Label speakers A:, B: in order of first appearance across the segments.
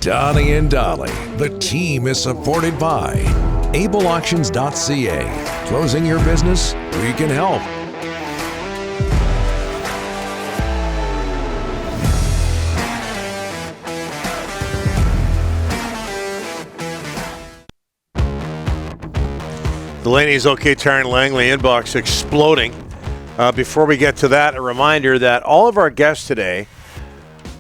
A: Donnie and Dolly, the team is supported by ableauctions.ca. Closing your business? We can help.
B: Delaney's OK Tire and Langley inbox exploding. Before we get to that, a reminder that all of our guests today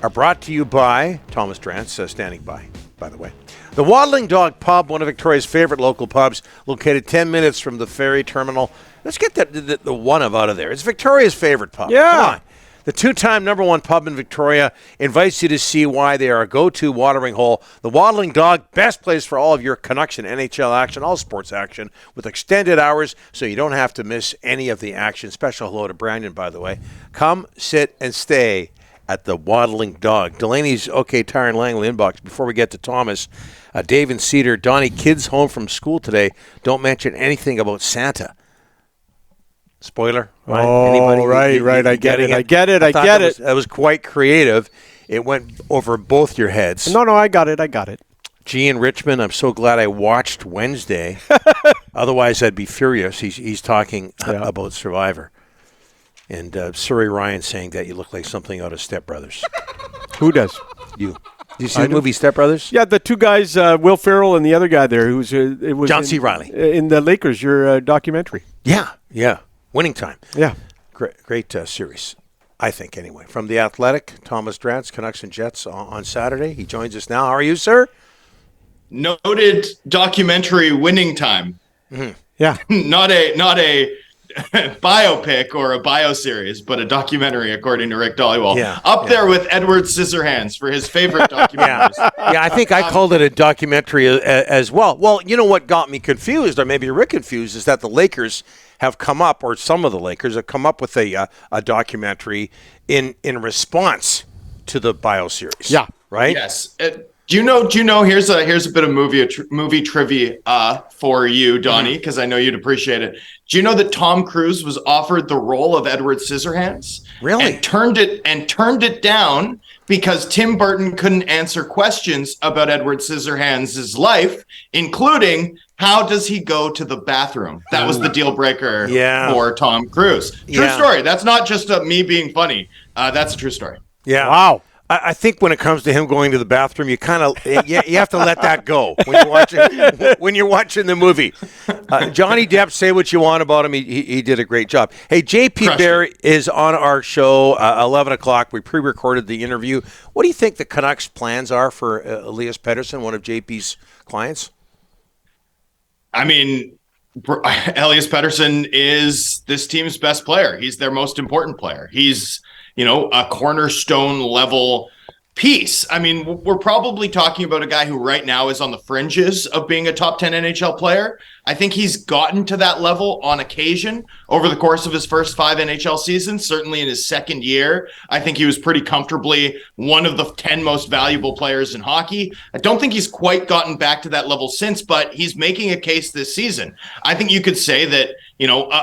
B: are brought to you by Thomas Drance, standing by the way. The Waddling Dog Pub, one of Victoria's favorite local pubs, located 10 minutes from the ferry terminal. Let's get the one of out of there. It's Victoria's favorite pub.
C: Yeah.
B: Come on. The two-time number one pub in Victoria invites you to see why they are a go-to watering hole. The Waddling Dog, best place for all of your Canucks and NHL action, all sports action, with extended hours so you don't have to miss any of the action. Special hello to Brandon, by the way. Come, sit, and stay at the Waddling Dog. Delaney's OK Tire and Langley inbox. Before we get to Thomas, Dave and Cedar, Donnie, kids home from school today. Don't mention anything about Santa. Spoiler. Right?
C: Oh,
B: Anybody?
C: right. I get it.
B: That was quite creative. It went over both your heads.
C: No, I got it.
B: G in Richmond, I'm so glad I watched Wednesday. Otherwise, I'd be furious. He's talking about Survivor. And Surrey Ryan saying that you look like something out of Step Brothers.
C: Who does?
B: You. Did you see the movie Step Brothers?
C: Yeah, the two guys, Will Ferrell and the other guy there, who's it was
B: John C. Reilly
C: in the Lakers, your documentary.
B: Yeah. Winning Time.
C: Yeah.
B: Great series, I think, anyway. From The Athletic, Thomas Drance, Canucks and Jets on Saturday. He joins us now. How are you, sir?
D: Noted documentary Winning Time.
B: Mm-hmm.
C: Yeah.
D: Not a biopic or a bioseries, but a documentary, according to Rick Dollywall. There with Edward Scissorhands for his favorite documentaries.
B: Yeah, I think I called it a documentary as well. Well, you know what got me confused, or maybe Rick confused, is that the Lakers have come up, or some of the Lakers have come up with a documentary in response to the bioseries.
C: Yeah.
B: Right?
D: Yes. Do you know? Here's a bit of movie trivia for you, Donnie, because I know you'd appreciate it. Do you know that Tom Cruise was offered the role of Edward Scissorhands?
B: Really?
D: And turned it down because Tim Burton couldn't answer questions about Edward Scissorhands' life, including how does he go to the bathroom? That was the deal breaker for Tom Cruise. True story. That's not just me being funny. That's a true story.
B: Yeah.
C: Wow.
B: I think when it comes to him going to the bathroom, you kind of you have to let that go when you're watching the movie. Johnny Depp, say what you want about him. He did a great job. Hey, J.P. Barry is on our show 11 o'clock. We pre-recorded the interview. What do you think the Canucks' plans are for Elias Pettersson, one of JP's clients?
D: I mean, Elias Pettersson is this team's best player. He's their most important player. He's a cornerstone level piece. I mean, we're probably talking about a guy who right now is on the fringes of being a top 10 NHL player. I think he's gotten to that level on occasion over the course of his first 5 NHL seasons. Certainly in his second year, I think he was pretty comfortably one of the 10 most valuable players in hockey. I don't think he's quite gotten back to that level since, but he's making a case this season. I think you could say that,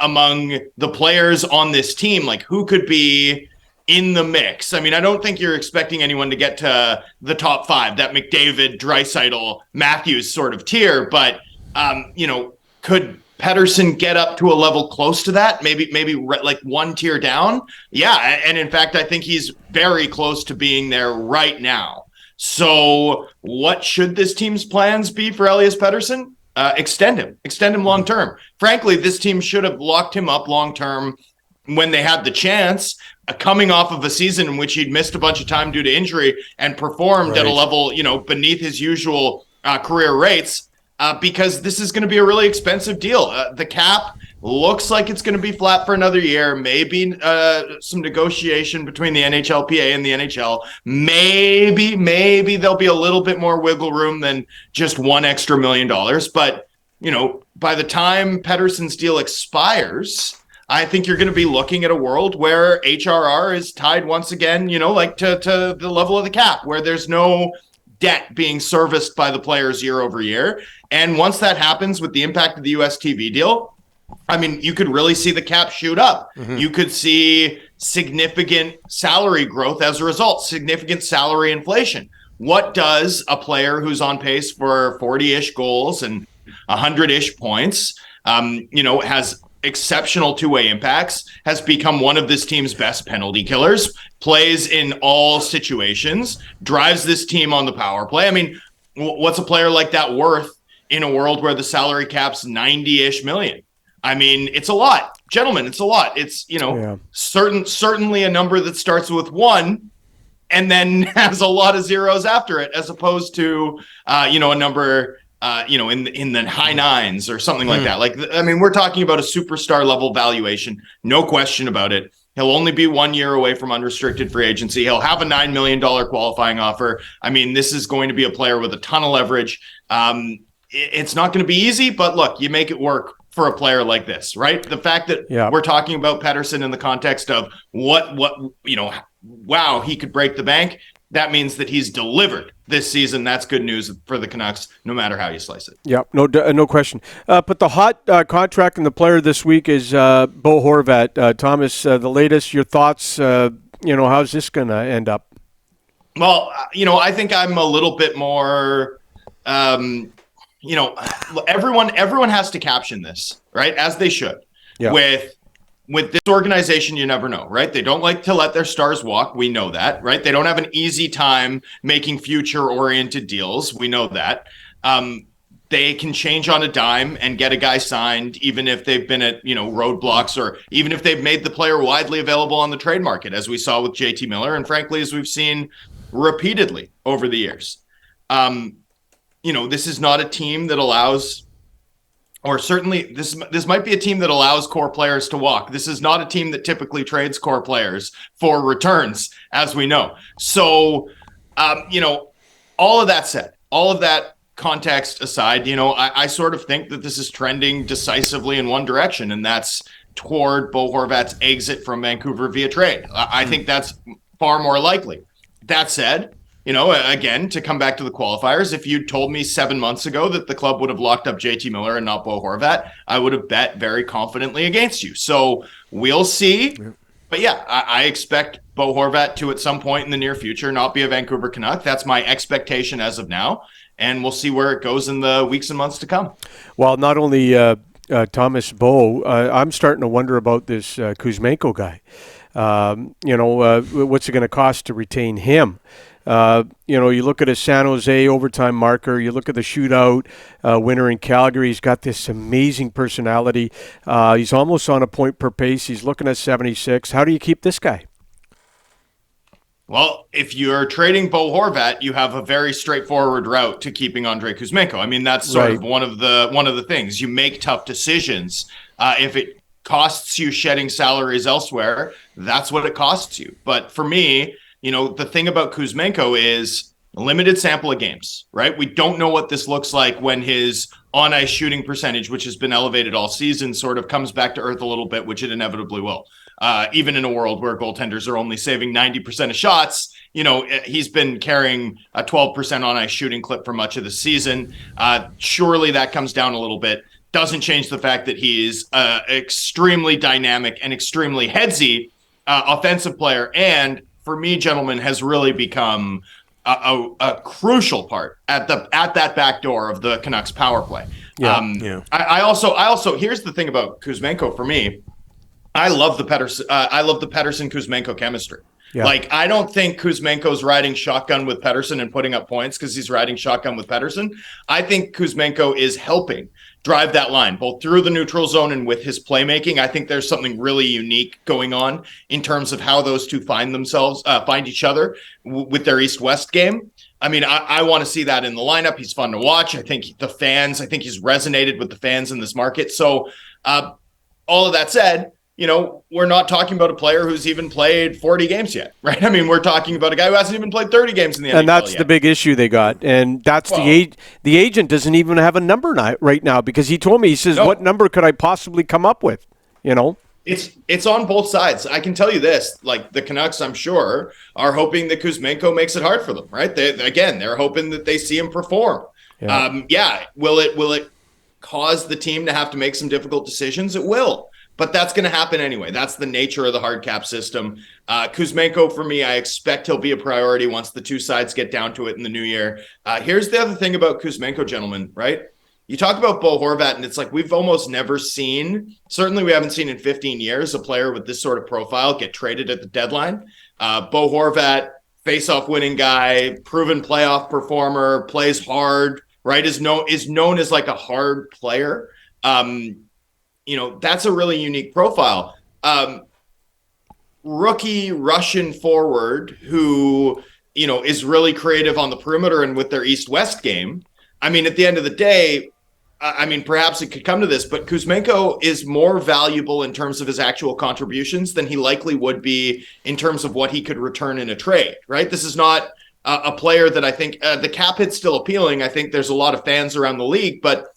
D: among the players on this team, like who could be in the mix. I mean, I don't think you're expecting anyone to get to the top 5, that McDavid, Draisaitl, Matthews sort of tier, but could Pettersson get up to a level close to that? Maybe like one tier down? Yeah, and in fact, I think he's very close to being there right now. So what should this team's plans be for Elias Pettersson? Extend him long term. Frankly, this team should have locked him up long term when they had the chance, coming off of a season in which he'd missed a bunch of time due to injury and performed at a level, beneath his usual career rates, because this is going to be a really expensive deal. The cap looks like it's going to be flat for another year, maybe some negotiation between the NHLPA and the NHL. Maybe there'll be a little bit more wiggle room than just $1 extra million. But, by the time Pettersson's deal expires, I think you're going to be looking at a world where HRR is tied once again, to the level of the cap, where there's no debt being serviced by the players year over year. And once that happens with the impact of the US TV deal, I mean, you could really see the cap shoot up. Mm-hmm. You could see significant salary growth as a result, significant salary inflation. what does a player who's on pace for 40-ish goals and 100-ish points, has exceptional two-way impacts, has become one of this team's best penalty killers, plays in all situations, drives this team on the power play. I mean, what's a player like that worth in a world where the salary cap's 90-ish million? I mean, it's a lot. Gentlemen, it's a lot. It's, certainly a number that starts with 1 and then has a lot of zeros after it, as opposed to, a number, in the high 9s or something like that. Like, I mean, we're talking about a superstar level valuation. No question about it. He'll only be 1 year away from unrestricted free agency. He'll have a $9 million qualifying offer. I mean, this is going to be a player with a ton of leverage. It's not going to be easy, but look, you make it work for a player like this, right? The fact that we're talking about Pettersson in the context of wow, he could break the bank. That means that he's delivered this season. That's good news for the Canucks, no matter how you slice it. Yeah,
C: no question. But the hot contract and the player this week is Bo Horvat. Thomas, the latest, your thoughts, how's this going to end up?
D: Well, I think I'm a little bit more, everyone has to caption this, right? As they should. Yeah. With this organization, you never know, right? They don't like to let their stars walk. We know that, right? They don't have an easy time making future-oriented deals. We know that. They can change on a dime and get a guy signed, even if they've been at, roadblocks, or even if they've made the player widely available on the trade market, as we saw with JT Miller, and frankly, as we've seen repeatedly over the years. This is not a team that allows... Or certainly, this might be a team that allows core players to walk. This is not a team that typically trades core players for returns, as we know. So, all of that said, all of that context aside, I sort of think that this is trending decisively in one direction, and that's toward Bo Horvat's exit from Vancouver via trade. I think that's far more likely. That said, again, to come back to the qualifiers, if you'd told me 7 months ago that the club would have locked up JT Miller and not Bo Horvat, I would have bet very confidently against you. So we'll see. But yeah, I expect Bo Horvat to, at some point in the near future, not be a Vancouver Canuck. That's my expectation as of now. And we'll see where it goes in the weeks and months to come.
C: Well, not only Thomas Bo, I'm starting to wonder about this Kuzmenko guy. What's it going to cost to retain him? You look at a San Jose overtime marker, you look at the shootout winner in Calgary, he's got this amazing personality. He's almost on a point per pace. He's looking at 76. How do you keep this guy?
D: Well, if you're trading Bo Horvat, you have a very straightforward route to keeping Andrei Kuzmenko. I mean, that's sort of one of the things. You make tough decisions. If it costs you shedding salaries elsewhere, that's what it costs you. But for me, the thing about Kuzmenko is a limited sample of games, right? We don't know what this looks like when his on-ice shooting percentage, which has been elevated all season, sort of comes back to earth a little bit, which it inevitably will. Even in a world where goaltenders are only saving 90% of shots, he's been carrying a 12% on-ice shooting clip for much of the season. Surely that comes down a little bit. Doesn't change the fact that he's extremely dynamic and extremely headsy offensive player, and for me, gentlemen, has really become a crucial part at that back door of the Canucks power play. I also here's the thing about Kuzmenko for me. I love the Pettersson Kuzmenko chemistry. Yeah. Like, I don't think Kuzmenko's riding shotgun with Pettersson and putting up points because he's riding shotgun with Pettersson. I think Kuzmenko is helping drive that line, both through the neutral zone and with his playmaking. I think there's something really unique going on in terms of how those two find each other with their East-West game. I mean, I want to see that in the lineup. He's fun to watch. I think he's resonated with the fans in this market. So all of that said, we're not talking about a player who's even played 40 games yet, right? I mean, we're talking about a guy who hasn't even played 30 games in the NHL
C: And that's
D: yet.
C: The big issue they got. And that's the agent doesn't even have a number right now, because he told me, he says, what number could I possibly come up with?
D: It's on both sides. I can tell you this, like, the Canucks, I'm sure, are hoping that Kuzmenko makes it hard for them, right? They're hoping that they see him perform. Yeah. Will it cause the team to have to make some difficult decisions? It will. but that's going to happen anyway. That's the nature of the hard cap system. Kuzmenko, for me, I expect he'll be a priority once the two sides get down to it in the new year. Here's the other thing about Kuzmenko, gentlemen, right? You talk about Bo Horvat, and it's like we've almost never seen, certainly we haven't seen in 15 years, a player with this sort of profile get traded at the deadline. Bo Horvat, face-off winning guy, proven playoff performer, plays hard, right? Is known as like a hard player. That's a really unique profile. Rookie Russian forward who, is really creative on the perimeter and with their East-West game. I mean, at the end of the day, perhaps it could come to this, but Kuzmenko is more valuable in terms of his actual contributions than he likely would be in terms of what he could return in a trade, right? This is not a player that I think the cap hit's still appealing. I think there's a lot of fans around the league, but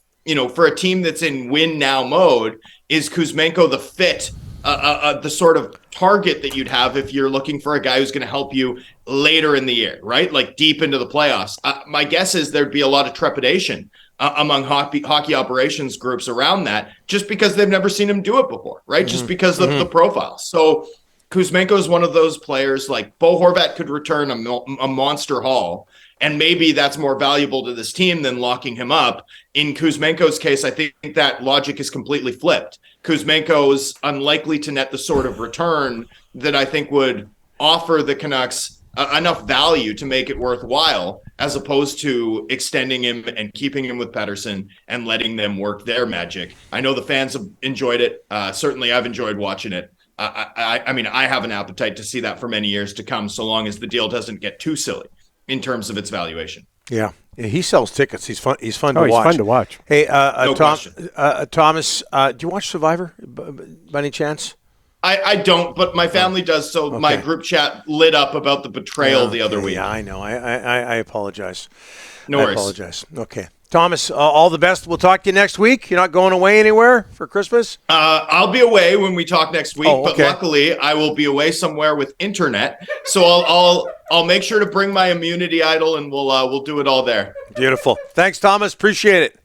D: for a team that's in win now mode, is Kuzmenko the fit, the sort of target that you'd have if you're looking for a guy who's going to help you later in the year, right? Like deep into the playoffs. My guess is there'd be a lot of trepidation among hockey operations groups around that, just because they've never seen him do it before, right? Just because of the profile. So Kuzmenko is one of those players. Like Bo Horvat could return a monster haul, and maybe that's more valuable to this team than locking him up. In Kuzmenko's case, I think that logic is completely flipped. Kuzmenko's unlikely to net the sort of return that I think would offer the Canucks enough value to make it worthwhile, as opposed to extending him and keeping him with Pettersson and letting them work their magic. I know the fans have enjoyed it. Certainly I've enjoyed watching it. I have an appetite to see that for many years to come, so long as the deal doesn't get too silly in terms of its valuation.
B: Yeah, he sells tickets. He's fun. He's fun to watch.
C: He's fun to watch.
B: Hey,
D: No question.
B: Thomas, do you watch Survivor by any chance?
D: I don't, but my family does. So
B: Okay.
D: My group chat lit up about the betrayal the other week.
B: Yeah, I know. I apologize.
D: No
B: I
D: worries.
B: apologize. Okay. Thomas, all the best. We'll talk to you next week. You're not going away anywhere for Christmas?
D: I'll be away when we talk next week,
B: Oh, okay.
D: but luckily I will be away somewhere with internet. So I'll make sure to bring my immunity idol, and we'll do it all there.
B: Beautiful. Thanks, Thomas. Appreciate it.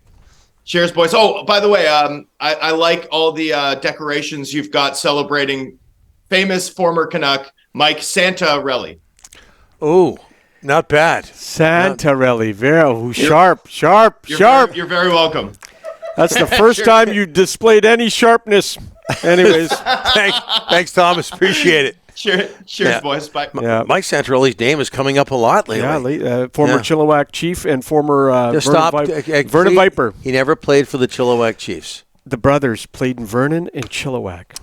D: Cheers, boys. Oh, by the way, I like all the decorations you've got celebrating famous former Canuck Mike Santarelli.
B: Oh, not bad.
C: Santarelli, very sharp.
D: You're very welcome.
C: That's the first time you displayed any sharpness. Anyways,
B: Thanks, Thomas. Appreciate it.
D: Cheers,
B: Yeah.
D: boys. Bye.
C: yeah.
B: Mike Santarelli's name is coming up a lot lately.
C: Former
B: Yeah.
C: Chilliwack Chief and former
B: Just
C: Vernon Viper.
B: He never played for the Chilliwack Chiefs.
C: The brothers played in Vernon and Chilliwack.